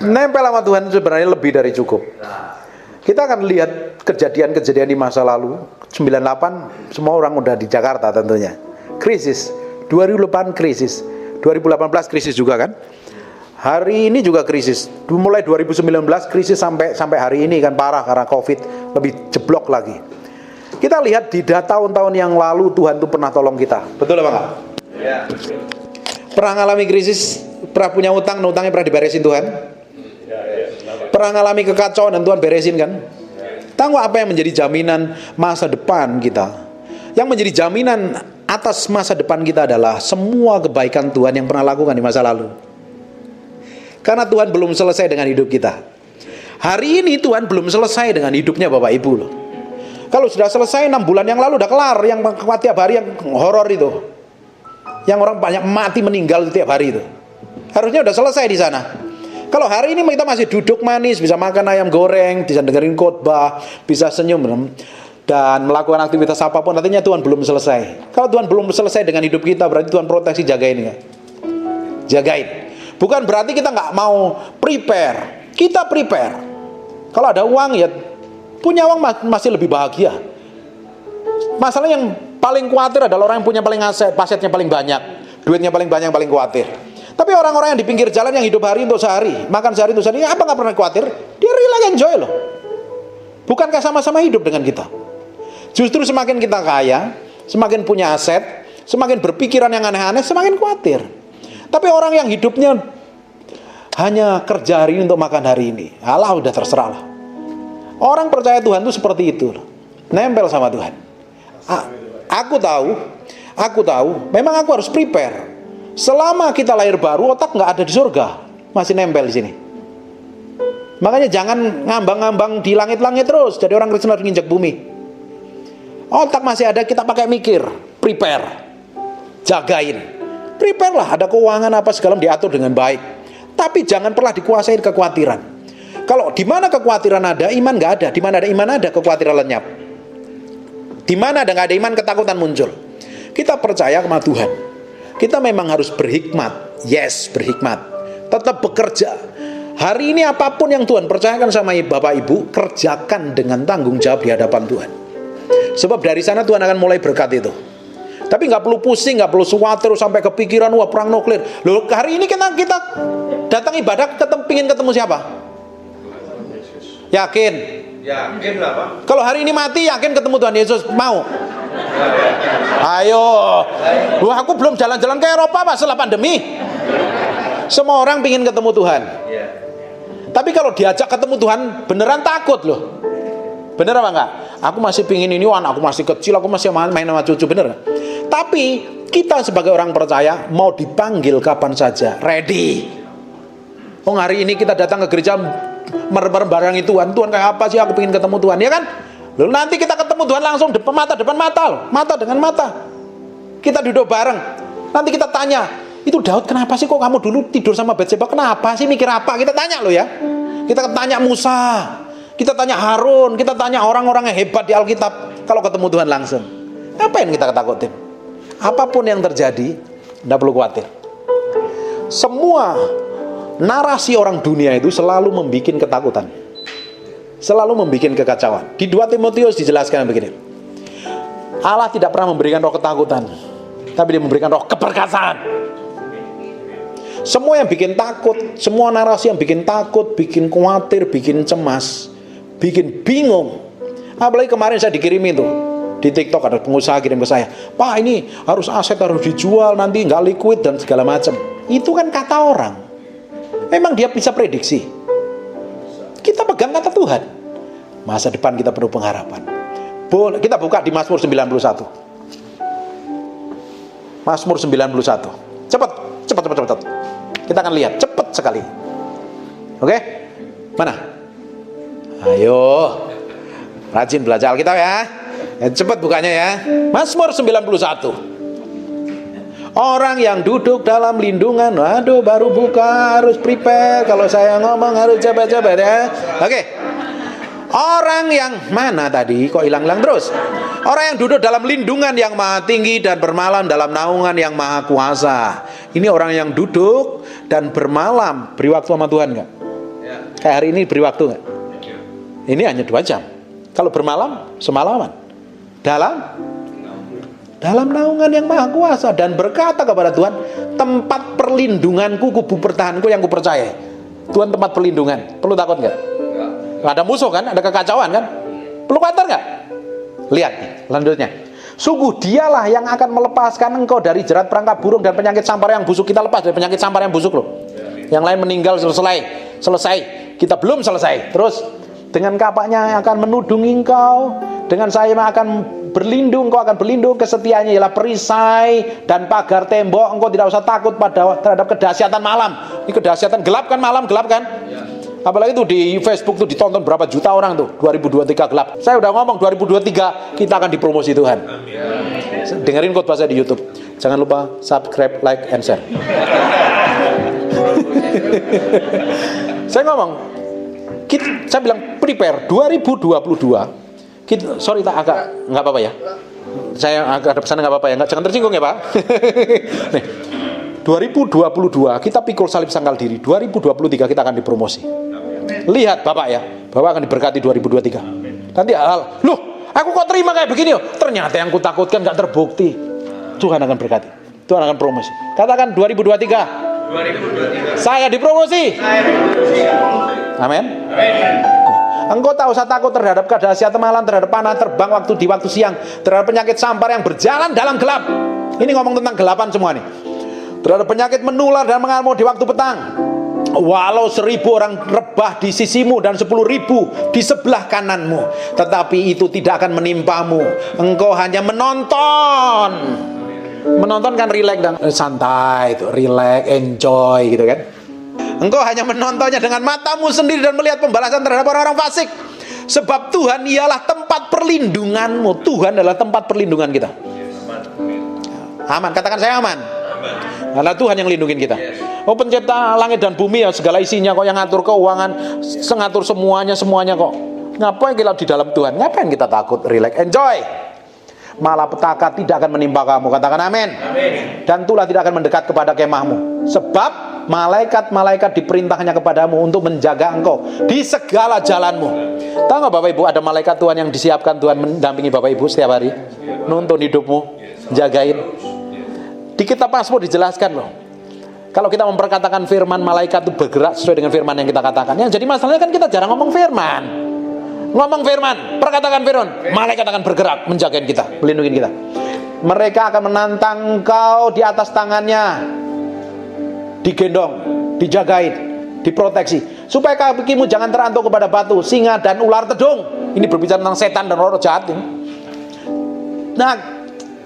Nempel sama Tuhan sebenarnya lebih dari cukup. Kita akan lihat kejadian-kejadian di masa lalu. 98 semua orang udah di Jakarta tentunya. Krisis. 2008 krisis. 2018 krisis juga kan. Hari ini juga krisis. Mulai 2019 krisis sampai hari ini kan parah karena Covid, lebih jeblok lagi. Kita lihat di tahun-tahun yang lalu Tuhan tuh pernah tolong kita. Betul apa enggak? Ya. Pernah ngalami krisis, pernah punya utang, utangnya pernah diberesin Tuhan? Pernah ngalami kekacauan dan Tuhan beresin kan? Tahu apa yang menjadi jaminan masa depan kita? Yang menjadi jaminan atas masa depan kita adalah semua kebaikan Tuhan yang pernah lakukan di masa lalu. Karena Tuhan belum selesai dengan hidup kita. Hari ini Tuhan belum selesai dengan hidupnya Bapak Ibu loh. Kalau sudah selesai 6 bulan yang lalu udah kelar. Yang tiap hari yang horor itu, yang orang banyak mati meninggal tiap hari itu, harusnya udah selesai di sana. Kalau hari ini kita masih duduk manis, bisa makan ayam goreng, bisa dengerin khotbah, bisa senyum dan melakukan aktivitas apapun, artinya Tuhan belum selesai. Kalau Tuhan belum selesai dengan hidup kita, berarti Tuhan proteksi, jagain ya. Jagain. Bukan berarti kita nggak mau prepare. Kita prepare. Kalau ada uang ya punya uang masih lebih bahagia. Masalah yang paling khawatir adalah orang yang punya paling asetnya paling banyak, duitnya paling banyak, paling khawatir. Tapi orang-orang yang di pinggir jalan yang hidup hari untuk sehari, makan sehari untuk sehari, apa nggak pernah khawatir? Dia relax, enjoy loh. Bukankah sama-sama hidup dengan kita? Justru semakin kita kaya, semakin punya aset, semakin berpikiran yang aneh-aneh, semakin khawatir. Tapi orang yang hidupnya hanya kerja hari ini untuk makan hari ini, Allah udah terserah lah. Orang percaya Tuhan itu seperti itu, nempel sama Tuhan. Aku tahu, memang aku harus prepare. Selama kita lahir baru, otak nggak ada di surga, masih nempel di sini. Makanya jangan ngambang-ngambang di langit-langit terus. Jadi orang Kristen harus nginjak bumi. Otak masih ada, kita pakai mikir, prepare, jagain, prepare lah. Ada keuangan apa segala diatur dengan baik. Tapi jangan pernah dikuasai kekhawatiran. Kalau di mana kekhawatiran ada, iman nggak ada. Di mana ada iman ada, kekhawatiran lenyap. Di mana ada nggak ada iman, ketakutan muncul. Kita percaya sama Tuhan. Kita memang harus berhikmat. Yes, berhikmat. Tetap bekerja. Hari ini apapun yang Tuhan percayakan sama Bapak Ibu, kerjakan dengan tanggung jawab di hadapan Tuhan. Sebab dari sana Tuhan akan mulai berkat itu. Tapi nggak perlu pusing, nggak perlu khawatir sampai kepikiran wah perang nuklir. Loh, hari ini kita datang ibadah pingin ketemu siapa? Yakin? Yakin lah Pak. Kalau hari ini mati yakin ketemu Tuhan Yesus, mau? Ayo. Wah, aku belum jalan-jalan ke Eropa Pak setelah pandemi. Semua orang pingin ketemu Tuhan. Tapi kalau diajak ketemu Tuhan beneran takut loh. Bener apa enggak? Aku masih pingin ini, aku masih kecil, aku masih main sama cucu, bener. Tapi kita sebagai orang percaya mau dipanggil kapan saja, ready. Oh, hari ini kita datang ke gereja merenggari Tuhan. Tuhan kayak apa sih? Aku pengen ketemu Tuhan, ya kan? Lalu nanti kita ketemu Tuhan langsung depan mata loh. Mata dengan mata. Kita duduk bareng. Nanti kita tanya, itu Daud kenapa sih kok kamu dulu tidur sama Batseba? Kenapa sih, mikir apa? Kita tanya loh ya. Kita tanya Musa, kita tanya Harun, kita tanya orang-orang yang hebat di Alkitab kalau ketemu Tuhan langsung. Apa yang kita takutin? Apapun yang terjadi, tidak perlu khawatir. Semua narasi orang dunia itu selalu membuat ketakutan, selalu membuat kekacauan. Di 2 Timotius dijelaskan begini, Allah tidak pernah memberikan roh ketakutan, tapi Dia memberikan roh keperkasaan. Semua yang bikin takut, semua narasi yang bikin takut, bikin khawatir, bikin cemas, bikin bingung. Apalagi kemarin saya dikirimi tuh di TikTok, ada pengusaha kirim ke saya, Pak ini harus aset harus dijual, nanti nggak liquid dan segala macam. Itu kan kata orang. Memang dia bisa prediksi. Kita pegang kata Tuhan. Masa depan kita penuh pengharapan. Kita buka di Mazmur 91. Mazmur 91. Cepat. Kita akan lihat cepat sekali. Oke? Mana? Ayo. Rajin belajar Alkitab ya. Cepat bukanya ya. Mazmur 91. Orang yang duduk dalam lindungan, waduh baru buka harus prepare. Kalau saya ngomong harus cepat-cepat ya. Oke. Orang yang mana tadi? Kok hilang-hilang terus? Orang yang duduk dalam lindungan yang maha tinggi dan bermalam dalam naungan yang maha kuasa. Ini orang yang duduk dan bermalam. Beri waktu sama Tuhan nggak? Kayak hari ini beri waktu nggak? Ini hanya 2 jam. Kalau bermalam, semalaman. Dalam naungan yang maha kuasa. Dan berkata kepada Tuhan, tempat perlindunganku, kubu pertahanku yang kupercaya. Tuhan tempat perlindungan. Perlu takut nggak? Ada musuh kan? Ada kekacauan kan? Perlu khawatir nggak? Lihat nih, lanjutnya. Sungguh dialah yang akan melepaskan engkau dari jerat perangkap burung dan penyakit sampar yang busuk. Kita lepas dari penyakit sampar yang busuk loh. Yang lain meninggal selesai. Kita belum selesai. Terus dengan kapaknya yang akan menudungi engkau, dengan sayap yang akan berlindung, engkau akan berlindung. Kesetiaannya ialah perisai dan pagar tembok. Engkau tidak usah takut terhadap kedahsyatan malam. Ini kedahsyatan gelap kan, malam gelap kan? Apalagi tuh di Facebook tuh ditonton berapa juta orang tuh. 2023 gelap. Saya udah ngomong 2023 kita akan dipromosi Tuhan. Dengerin khotbah saya di YouTube. Jangan lupa subscribe, like, and share. Saya ngomong, saya bilang prepare 2022. Sorry tak agak nggak apa-apa ya. Saya agak ada pesan nggak apa-apa ya. Jangan tersinggung ya Pak. Nih, 2022 kita pikul salib sangkal diri. 2023 kita akan dipromosi. Lihat Bapak ya, Bapak akan diberkati 2023. Nanti hal, loh, aku kok terima kayak begini yo? Ternyata yang kutakutkan nggak terbukti. Tuhan akan berkati. Tuhan akan promosi. Katakan 2023. Saya dipromosi. Amin. Engkau tak usah takut terhadap kedahsyatan malam, terhadap panah terbang di waktu siang, terhadap penyakit sampar yang berjalan dalam gelap. Ini ngomong tentang gelapan semua nih. Terhadap penyakit menular dan mengamuk di waktu petang. Walau 1000 orang rebah di sisimu dan 10.000 di sebelah kananmu, tetapi itu tidak akan menimpamu. Engkau hanya menonton. Menonton kan relax dan santai, itu relax, enjoy gitu kan. Engkau hanya menontonnya dengan matamu sendiri dan melihat pembalasan terhadap orang-orang fasik. Sebab Tuhan ialah tempat perlindunganmu. Tuhan adalah tempat perlindungan kita. Aman, katakan saya aman. Karena Tuhan yang lindungin kita. Oh, pencipta langit dan bumi ya, segala isinya kok, yang ngatur keuangan, ngatur semuanya kok. Ngapain kita di dalam Tuhan? Ngapain kita takut? Relax, enjoy. Malapetaka tidak akan menimpa kamu. Katakan amin. Dan tulah tidak akan mendekat kepada kemahmu. Sebab malaikat-malaikat diperintahnya kepadamu untuk menjaga engkau di segala jalanmu. Tahu nggak Bapak Ibu, ada malaikat Tuhan yang disiapkan Tuhan mendampingi Bapak Ibu setiap hari, nuntun hidupmu, jagain. Di kitab Mazmur dijelaskan loh. Kalau kita memperkatakan firman, malaikat itu bergerak sesuai dengan firman yang kita katakan. Yang jadi masalahnya kan kita jarang ngomong firman. Ngomong firman, perkatakan firman, malaikat akan bergerak menjagain kita, melindungi kita. Mereka akan menantang engkau di atas tangannya, digendong, dijagain, diproteksi, supaya kakimu jangan terantuk kepada batu, singa dan ular tedung. Ini berbicara tentang setan dan roh jahat ini.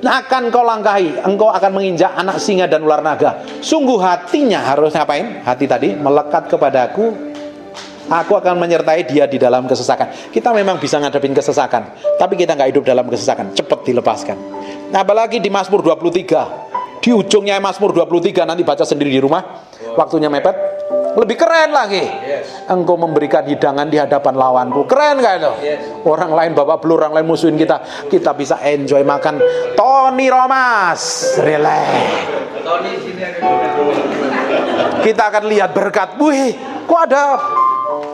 Akan kau langkahi, engkau akan menginjak anak singa dan ular naga. Sungguh hatinya harus ngapain? Hati tadi melekat kepadaku. Aku akan menyertai dia di dalam kesesakan. Kita memang bisa ngadepin kesesakan, tapi kita nggak hidup dalam kesesakan, cepat dilepaskan. Nah, apalagi di Mazmur 23, di ujungnya Mazmur 23, nanti baca sendiri di rumah, waktunya mepet. Lebih keren lagi. Engkau memberikan hidangan di hadapan lawanku. Keren gak itu? Orang lain babak belur, orang lain musuhin kita. Kita bisa enjoy makan Tony Romas. Relax. Kita akan lihat berkat. Wih, kok ada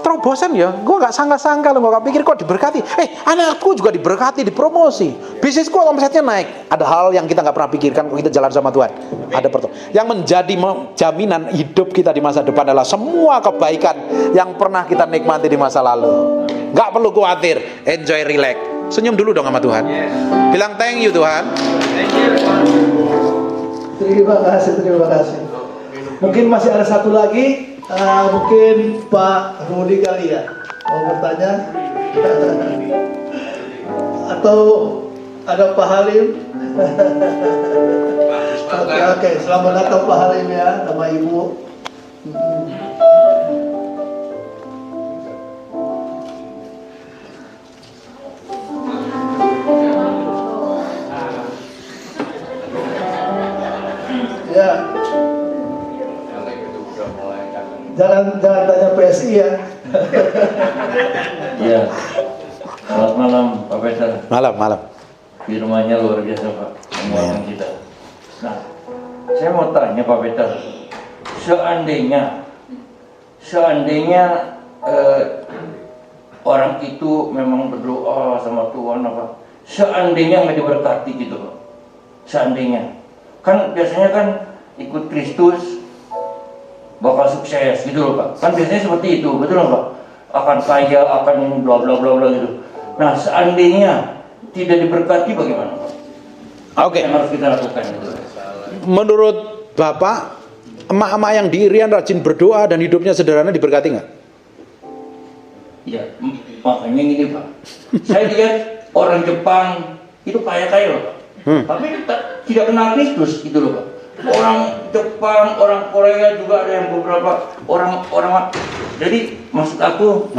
terobosan ya? Gue gak sangka-sangka loh, gak pikir kok diberkati. Anakku juga diberkati, dipromosi. Bisnisku omsetnya naik. Ada hal yang kita gak pernah pikirkan kalau kita jalan sama Tuhan. Ada yang menjadi jaminan hidup kita di masa depan adalah semua kebaikan yang pernah kita nikmati di masa lalu. Gak perlu khawatir, enjoy, relax. Senyum dulu dong sama Tuhan. Bilang thank you Tuhan. Terima kasih. Mungkin masih ada satu lagi. Mungkin Pak Rudi kali ya mau bertanya. Atau ada Pak Halim. Oke, selamat datang Pak Halim ya, nama Ibu. Ya. Jangan tanya PSI ya. Iya. Selamat malam Pak Peter. Malam. Firman-Nya luar biasa Pak, menguatkan kita. Nah, saya mau tanya Pak Peter, seandainya orang itu memang berdoa sama Tuhan apa, seandainya nggak diberkati gitu Pak, seandainya kan biasanya kan ikut Kristus bakal sukses gitu loh Pak, kan biasanya seperti itu, betul loh Pak, akan kaya, akan ini bla bla bla bla gitu. Nah seandainya tidak diberkati bagaimana Pak? Apa yang harus kita lakukan gitu? Menurut Bapak, emak-emak yang di Irian rajin berdoa dan hidupnya sederhana diberkati nggak? Ya, makanya gini Pak, saya lihat orang Jepang itu kaya-kaya loh Pak, tapi tidak kenal Kristus gitu loh Pak. Orang Jepang, orang Korea juga ada yang beberapa orang. Jadi maksud aku,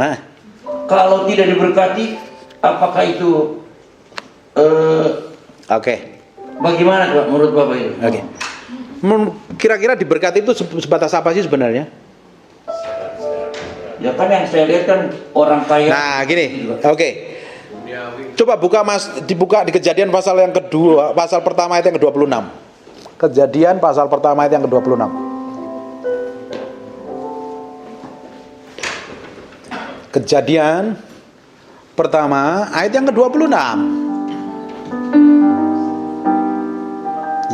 kalau tidak diberkati, apakah itu bagaimana Pak menurut Bapak itu? Kira-kira diberkati itu sebatas apa sih sebenarnya? Ya kan yang saya lihat kan orang kaya. Nah gini, coba dibuka di Kejadian pasal yang kedua, pasal pertama ayat yang ke-26. Kejadian pasal pertama ayat yang ke-26. Kejadian pertama ayat yang ke-26.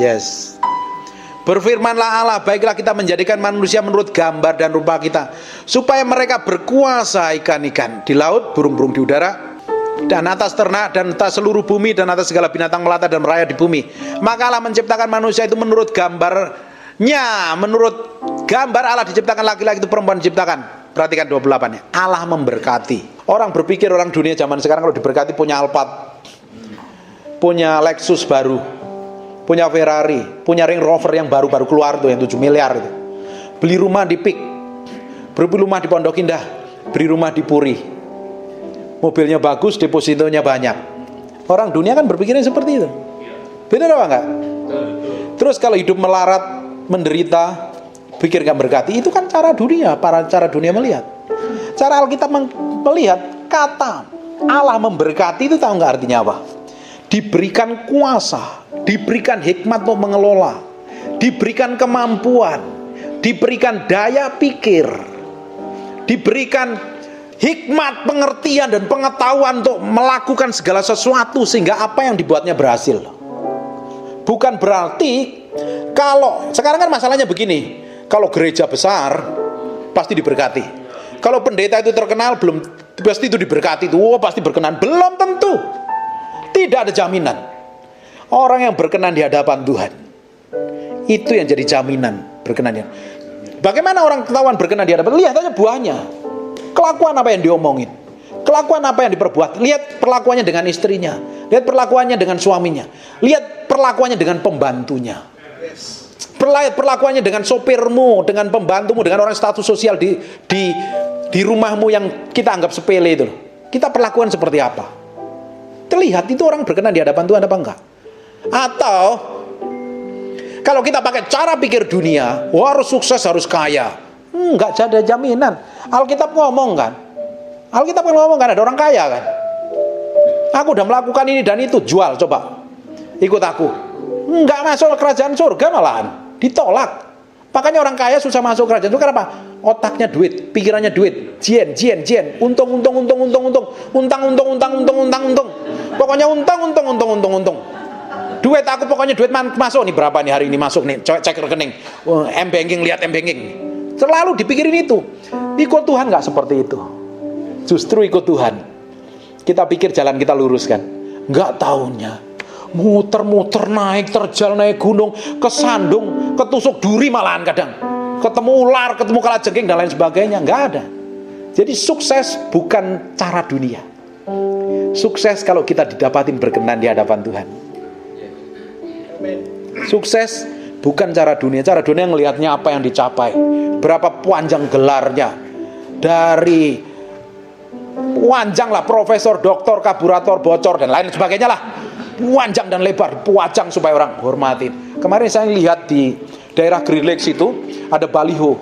Yes. Berfirmanlah Allah, baiklah kita menjadikan manusia menurut gambar dan rupa kita, supaya mereka berkuasa ikan-ikan di laut, burung-burung di udara, dan atas ternak, dan atas seluruh bumi, dan atas segala binatang melata dan merayap di bumi. Maka Allah menciptakan manusia itu menurut gambarnya, menurut gambar Allah diciptakan, laki-laki itu perempuan diciptakan. Perhatikan 28-nya. Allah memberkati. Orang berpikir, orang dunia zaman sekarang kalau diberkati punya Alphard, punya Lexus baru, punya Ferrari, punya Range Rover yang baru-baru keluar tuh yang 7 miliar itu. Beli rumah di Pik, beli rumah di Pondok Indah, beli rumah di Puri. Mobilnya bagus, depositonya banyak. Orang dunia kan berpikirnya seperti itu. Benar apa enggak? Terus kalau hidup melarat, menderita, pikir gak berkati, itu kan cara dunia, cara dunia melihat. Cara Alkitab melihat, kata Allah memberkati itu tahu nggak artinya apa? Diberikan kuasa, diberikan hikmat untuk mengelola, diberikan kemampuan, diberikan daya pikir, diberikan hikmat, pengertian dan pengetahuan untuk melakukan segala sesuatu sehingga apa yang dibuatnya berhasil. Bukan berarti kalau sekarang kan masalahnya begini, kalau gereja besar pasti diberkati, kalau pendeta itu terkenal belum pasti itu diberkati, itu pasti berkenan, belum tentu. Tidak ada jaminan. Orang yang berkenan di hadapan Tuhan, itu yang jadi jaminan berkenannya. Bagaimana orang ketahuan berkenan di hadapan? Lihat aja buahnya. Kelakuan apa yang diomongin, kelakuan apa yang diperbuat. Lihat perlakuannya dengan istrinya, lihat perlakuannya dengan suaminya, lihat perlakuannya dengan pembantunya, perlakuannya dengan sopirmu, dengan pembantumu, dengan orang status sosial di rumahmu yang kita anggap sepele itu. Kita perlakuan seperti apa? Terlihat itu orang berkenan di hadapan Tuhan apa enggak? Atau kalau kita pakai cara pikir dunia, harus sukses, harus kaya, enggak ada jaminan. Alkitab ngomong kan, ada orang kaya kan, aku udah melakukan ini dan itu, jual, coba ikut aku. Enggak masuk ke kerajaan surga, malahan ditolak. Makanya orang kaya susah masuk kerajaan surga. Kenapa? Otaknya duit, pikirannya duit, jien, untung. Pokoknya untung. Duit aku pokoknya duit masuk nih, berapa nih hari ini masuk nih, cek rekening, M-banking, lihat M-banking. Selalu dipikirin itu. Ikut Tuhan nggak seperti itu. Justru ikut Tuhan, kita pikir jalan kita lurus kan, nggak taunya muter-muter, naik terjal, naik gunung, kesandung, ketusuk duri malahan kadang, ketemu ular, ketemu kalajengking dan lain sebagainya. Nggak ada. Jadi sukses bukan cara dunia. Sukses kalau kita didapatin berkenan di hadapan Tuhan. Sukses bukan cara dunia. Cara dunia ngelihatnya apa yang dicapai, berapa panjang gelarnya, dari panjang lah, profesor, doktor, kaburator, bocor dan lain sebagainya lah, panjang dan lebar, puajang supaya orang hormatin. Kemarin saya lihat di daerah Green Lakes itu ada baliho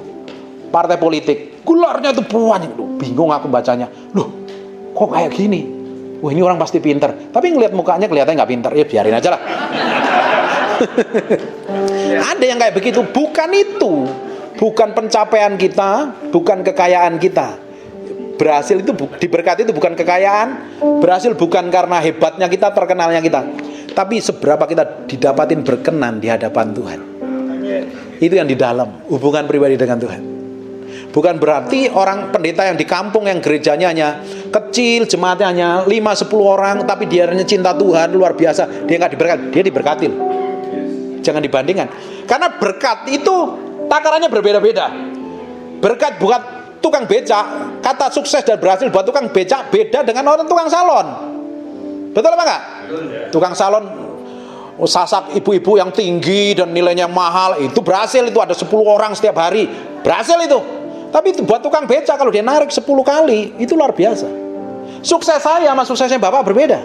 partai politik, gelarnya itu panjang. Bingung aku bacanya, loh kok kayak gini? Wah ini orang pasti pinter. Tapi ngelihat mukanya kelihatannya nggak pinter, ya biarin aja lah. Ada yang kayak begitu. Bukan itu, bukan pencapaian kita, bukan kekayaan kita. berhasil itu diberkati itu bukan kekayaan, berhasil bukan karena hebatnya kita, terkenalnya kita, tapi seberapa kita didapatin berkenan di hadapan Tuhan. Itu yang di dalam hubungan pribadi dengan Tuhan. Bukan berarti orang pendeta yang di kampung, yang gerejanya hanya kecil, jemaatnya hanya 5-10 orang, tapi dia hanya cinta Tuhan luar biasa, dia nggak diberkati. Dia diberkati. Jangan dibandingkan. Karena berkat itu takarannya berbeda-beda. Berkat buat tukang becak, kata sukses dan berhasil buat tukang becak beda dengan orang tukang salon. Betul apa enggak? Tukang salon sasak ibu-ibu yang tinggi dan nilainya mahal, itu berhasil, itu ada 10 orang setiap hari, berhasil itu. Tapi itu buat tukang becak, kalau dia narik 10 kali, itu luar biasa. Sukses saya sama suksesnya Bapak berbeda.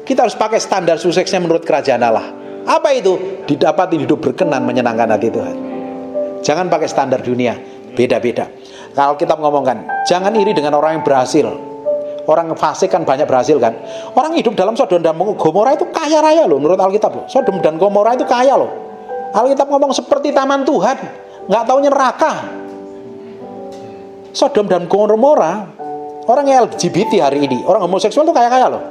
Kita harus pakai standar suksesnya menurut kerajaan Allah. Apa itu? Didapat hidup berkenan, menyenangkan hati Tuhan. Jangan pakai standar dunia, beda-beda. Kalau kita ngomongkan, jangan iri dengan orang yang berhasil. Orang fasik kan banyak berhasil kan. Orang hidup dalam Sodom dan Gomora itu kaya raya loh, menurut Alkitab loh. Sodom dan Gomora itu kaya loh. Alkitab ngomong seperti taman Tuhan, nggak taunya neraka. Sodom dan Gomora, orang LGBT hari ini, orang homoseksual itu kaya-kaya loh.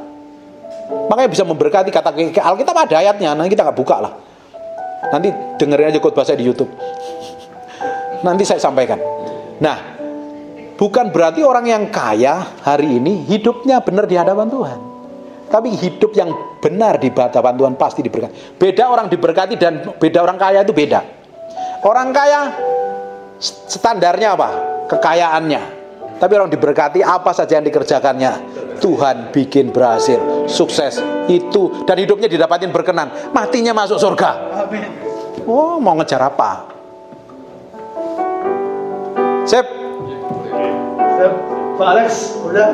Makanya bisa memberkati, kata Alkitab ada ayatnya, nanti kita nggak buka lah. Nanti dengerin aja khotbah saya di YouTube. Nanti saya sampaikan. Nah, bukan berarti orang yang kaya hari ini hidupnya benar di hadapan Tuhan. Tapi hidup yang benar di hadapan Tuhan pasti diberkati. Beda orang diberkati dan beda orang kaya itu beda. Orang kaya standarnya apa? Kekayaannya. Tapi orang diberkati apa saja yang dikerjakannya, Tuhan bikin berhasil, sukses itu, dan hidupnya didapatin berkenan, matinya masuk surga. Amin. Oh, mau ngejar apa? Sip. Pak Alex, udah?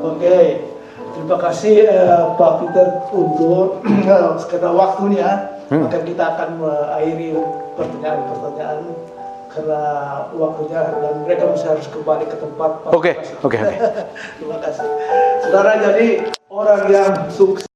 Oke. Terima kasih Pak Peter untuk karena waktunya. Maka kita akan mengakhiri pertanyaan-pertanyaan karena waktunya, dan mereka harus kembali ke tempat. Oke. Terima kasih. Saudara, jadi orang yang sukses